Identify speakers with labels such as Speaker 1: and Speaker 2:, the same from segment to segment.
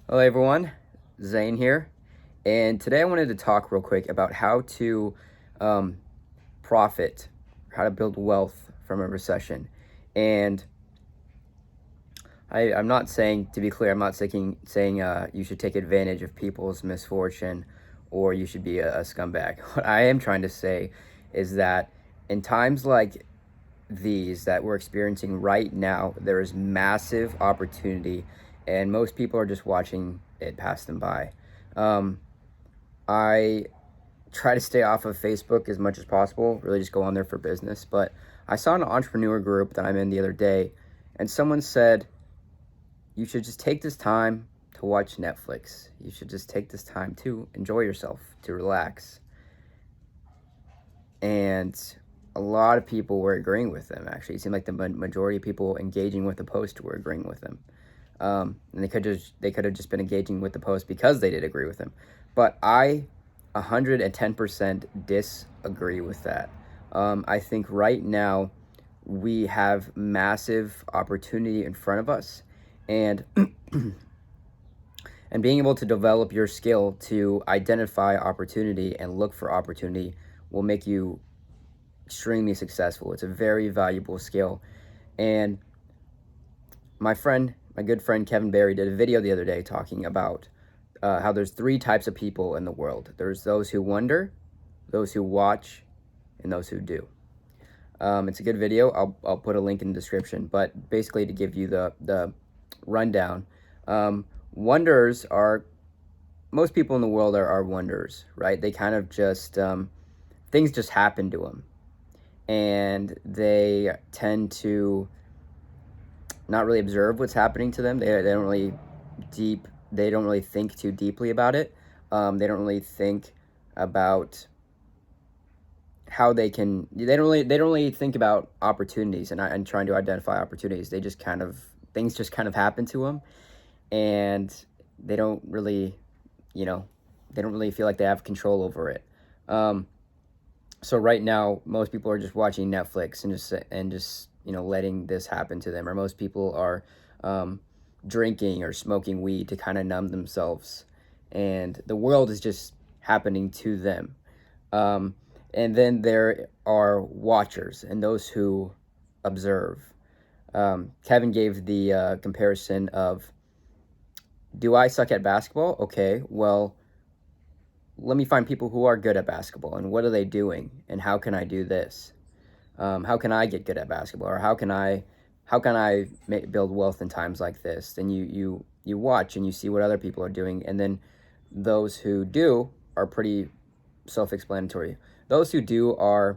Speaker 1: Hello everyone, Zane here, and today I wanted to talk real quick about how to um, profit, how to build wealth from a recession. And I'm not saying, to be clear, I'm not saying you should take advantage of people's misfortune or you should be a scumbag. What I am trying to say is that in times like these that we're experiencing right now, there is massive opportunity, and most people are just watching it pass them by. Um, I try to stay off of Facebook as much as possible, really just go on there for business. But I saw an entrepreneur group that I'm in the other day, and someone said, you should just take this time to watch Netflix. You should just take this time to enjoy yourself, to relax. And a lot of people were agreeing with them. Actually, it seemed like the majority of people engaging with the post were agreeing with them. And they could have just been engaging with the post because they did agree with them. But I 110% disagree with that. I think right now we have massive opportunity in front of us, and and being able to develop your skill to identify opportunity and look for opportunity will make you extremely successful. It's a very valuable skill. And my good friend Kevin Barry did a video the other day talking about how there's three types of people in the world. There's those who wonder, those who watch, and those who do. It's a good video. I'll put a link in the description. But basically, to give you the rundown, wonders are, most people in the world are wonders, right? They kind of just things just happen to them, and they tend to not really observe what's happening to them. They don't really think too deeply about it. They don't really think about how they don't really think about opportunities and trying to identify opportunities. Things just kind of happen to them, and they don't really, they don't really feel like they have control over it. So right now, most people are just watching Netflix and just letting this happen to them. Or most people are drinking or smoking weed to kind of numb themselves, and the world is just happening to them. And then there are watchers and those who observe. Kevin gave the comparison of, do I suck at basketball? Okay, well, let me find people who are good at basketball, and what are they doing, and how can I do this? How can I get good at basketball, or how can I build wealth in times like this? Then you watch and you see what other people are doing, and then those who do are pretty self-explanatory. Those who do are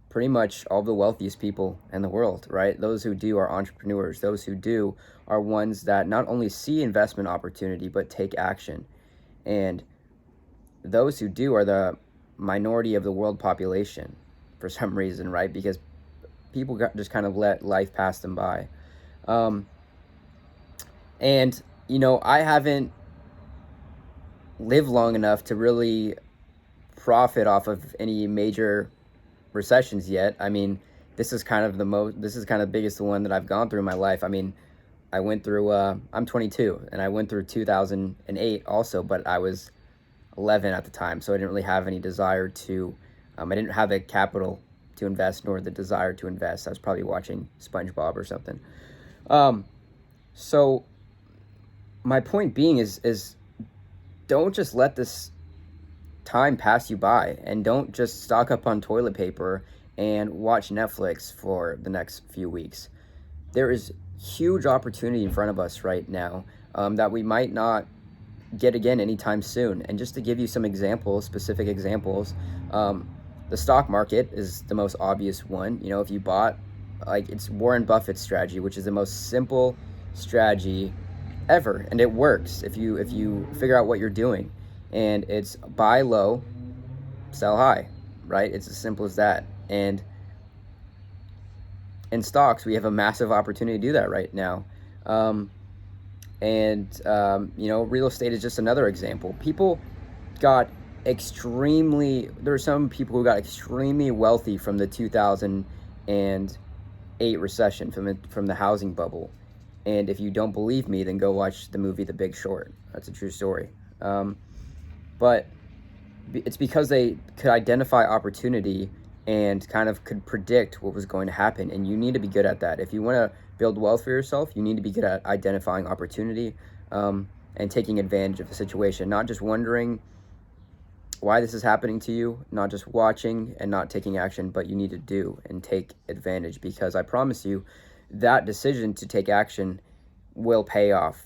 Speaker 1: pretty much all the wealthiest people in the world, right? Those who do are entrepreneurs. Those who do are ones that not only see investment opportunity but take action. And those who do are the minority of the world population for some reason, right? Because people just kind of let life pass them by. And I haven't lived long enough to really profit off of any major recessions yet. I mean, this is kind of the biggest one that I've gone through in my life. I mean, I went through I'm 22, and I went through 2008 also, but I was 11 at the time, so I didn't really have any desire to I didn't have the capital to invest nor the desire to invest. I was probably watching Spongebob or something. So my point being is don't just let this time pass you by, and don't just stock up on toilet paper and watch Netflix for the next few weeks. There is huge opportunity in front of us right now that we might not get again anytime soon. And just to give you some examples, specific examples, the stock market is the most obvious one. If you bought, it's Warren Buffett's strategy, which is the most simple strategy ever, and it works if you figure out what you're doing. And it's buy low, sell high, right? It's as simple as that. And in stocks, we have a massive opportunity to do that right now. Real estate is just another example. There are some people who got extremely wealthy from the 2008 recession, from the housing bubble. And if you don't believe me, then go watch the movie The Big Short. That's a true story. But it's because they could identify opportunity and kind of could predict what was going to happen. And you need to be good at that. If you want to build wealth for yourself, you need to be good at identifying opportunity, and taking advantage of the situation, not just wondering why this is happening to you, not just watching and not taking action, but you need to do and take advantage, because I promise you that decision to take action will pay off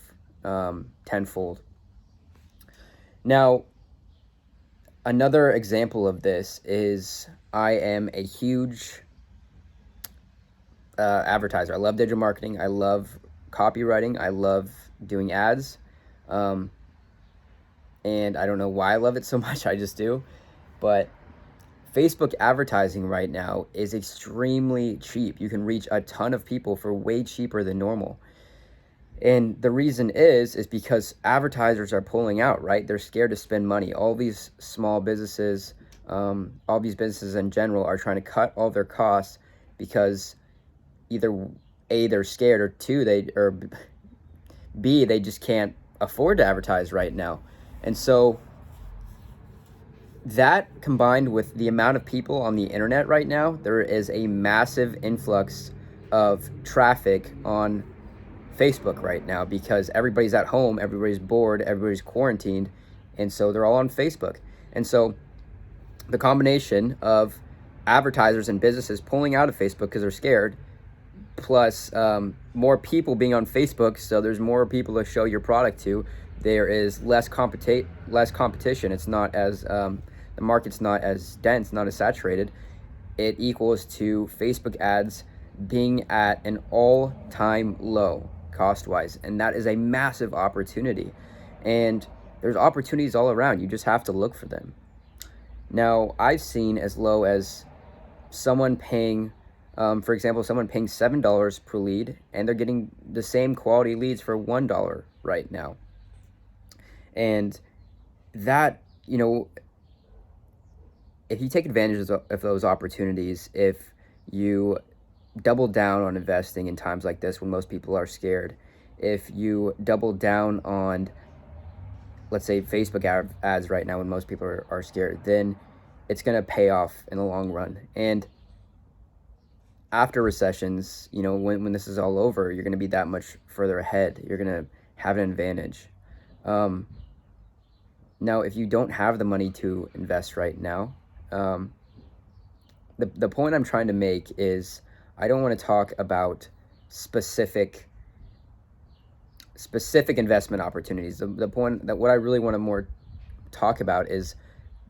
Speaker 1: tenfold. Now, another example of this is I am a huge advertiser. I love digital marketing. I love copywriting. I love doing ads. And I don't know why I love it so much. I just do. But Facebook advertising right now is extremely cheap. You can reach a ton of people for way cheaper than normal. And the reason is because advertisers are pulling out, right? They're scared to spend money. All these small businesses, all these businesses in general are trying to cut all their costs because either A, they're scared, or B, they just can't afford to advertise right now. And so that, combined with the amount of people on the internet right now, there is a massive influx of traffic on Facebook right now because everybody's at home, everybody's bored, everybody's quarantined, and so they're all on Facebook. And so the combination of advertisers and businesses pulling out of Facebook because they're scared, plus more people being on Facebook, so there's more people to show your product to, there is less competition. It's not as the market's not as dense, not as saturated. It equals to Facebook ads being at an all-time low cost-wise, and that is a massive opportunity. And there's opportunities all around. You just have to look for them. Now, I've seen as low as someone paying, for example, someone paying $7 per lead, and they're getting the same quality leads for $1 right now. And that, if you take advantage of those opportunities, if you double down on investing in times like this when most people are scared, if you double down on, let's say, Facebook ads right now when most people are scared, then it's going to pay off in the long run. And after recessions, when this is all over, you're going to be that much further ahead. You're going to have an advantage. Now, if you don't have the money to invest right now, the point I'm trying to make is I don't want to talk about specific investment opportunities. The point that what I really want to more talk about is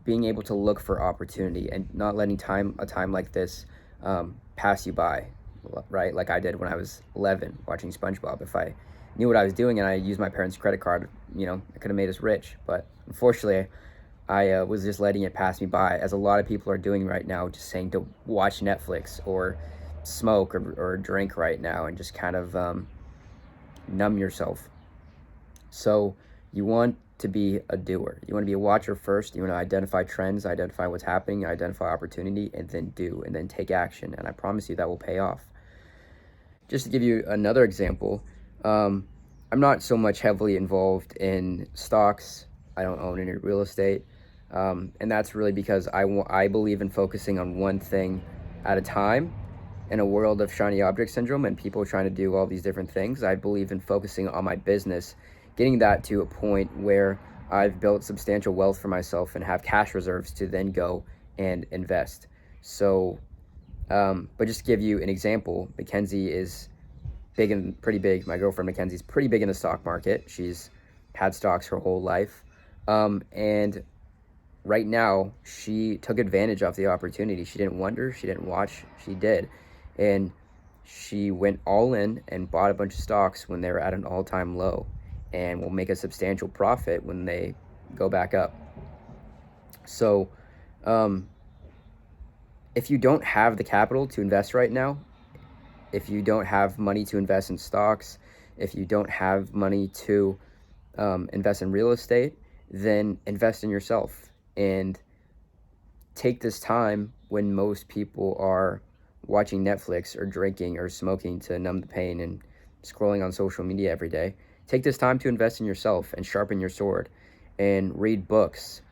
Speaker 1: being able to look for opportunity and not letting a time like this pass you by, right? Like I did when I was 11 watching Spongebob. If I knew what I was doing and I used my parents' credit card, it could have made us rich. But unfortunately, I was just letting it pass me by, as a lot of people are doing right now, just saying to watch Netflix or smoke or drink right now and just kind of numb yourself. So you want to be a doer. You want to be a watcher first. You want to identify trends, identify what's happening, identify opportunity, and then do, and then take action. And I promise you that will pay off. Just to give you another example, I'm not so much heavily involved in stocks. I don't own any real estate. And that's really because I believe in focusing on one thing at a time. In a world of shiny object syndrome and people trying to do all these different things, I believe in focusing on my business, getting that to a point where I've built substantial wealth for myself and have cash reserves to then go and invest. So, but just to give you an example, Mackenzie is pretty big. My girlfriend Mackenzie's pretty big in the stock market. She's had stocks her whole life. And right now, she took advantage of the opportunity. She didn't wonder, she didn't watch, she did. And she went all in and bought a bunch of stocks when they were at an all-time low, and will make a substantial profit when they go back up. So, if you don't have the capital to invest right now, if you don't have money to invest in stocks, if you don't have money to invest in real estate, then invest in yourself and take this time when most people are watching Netflix or drinking or smoking to numb the pain and scrolling on social media every day. Take this time to invest in yourself and sharpen your sword and read books,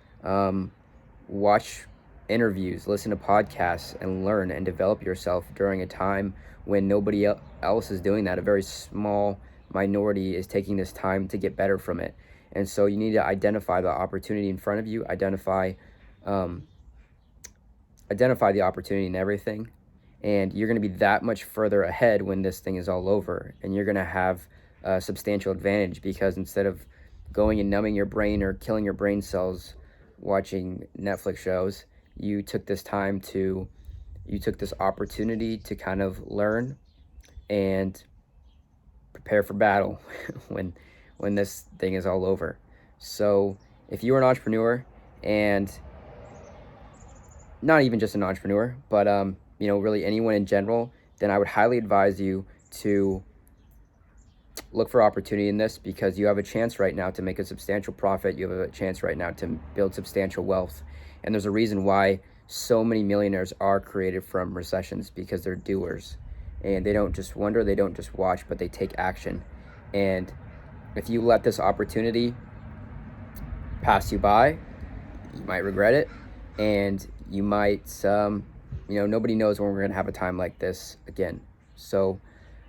Speaker 1: watch interviews, listen to podcasts, and learn and develop yourself during a time when nobody else is doing that. A very small minority is taking this time to get better from it. And so you need to identify the opportunity in front of you, identify the opportunity in everything, and you're going to be that much further ahead when this thing is all over, and you're going to have a substantial advantage, because instead of going and numbing your brain or killing your brain cells watching Netflix shows, you took this opportunity to kind of learn and prepare for battle when this thing is all over. So if you're an entrepreneur, and not even just an entrepreneur, but really anyone in general, then I would highly advise you to look for opportunity in this, because you have a chance right now to make a substantial profit. You have a chance right now to build substantial wealth. And there's a reason why so many millionaires are created from recessions, because they're doers. And they don't just wonder, they don't just watch, but they take action. And if you let this opportunity pass you by, you might regret it. And you might, nobody knows when we're going to have a time like this again. So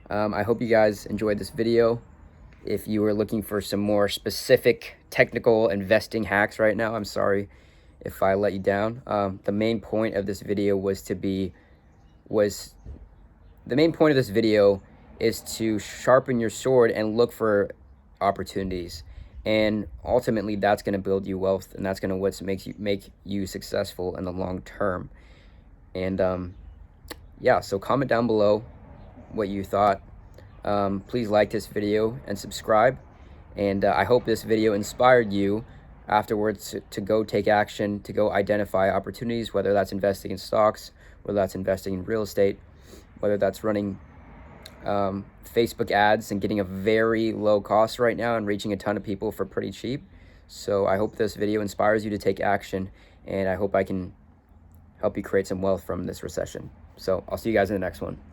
Speaker 1: I hope you guys enjoyed this video. If you were looking for some more specific technical investing hacks right now, I'm sorry if I let you down. The main point of this video is to sharpen your sword and look for opportunities. And ultimately, that's going to build you wealth, and that's going to make you successful in the long term. And so comment down below what you thought. Please like this video and subscribe. And I hope this video inspired you afterwards to go take action, to go identify opportunities, whether that's investing in stocks, whether that's investing in real estate, whether that's running Facebook ads and getting a very low cost right now and reaching a ton of people for pretty cheap. So I hope this video inspires you to take action, and I hope I can help you create some wealth from this recession. So I'll see you guys in the next one.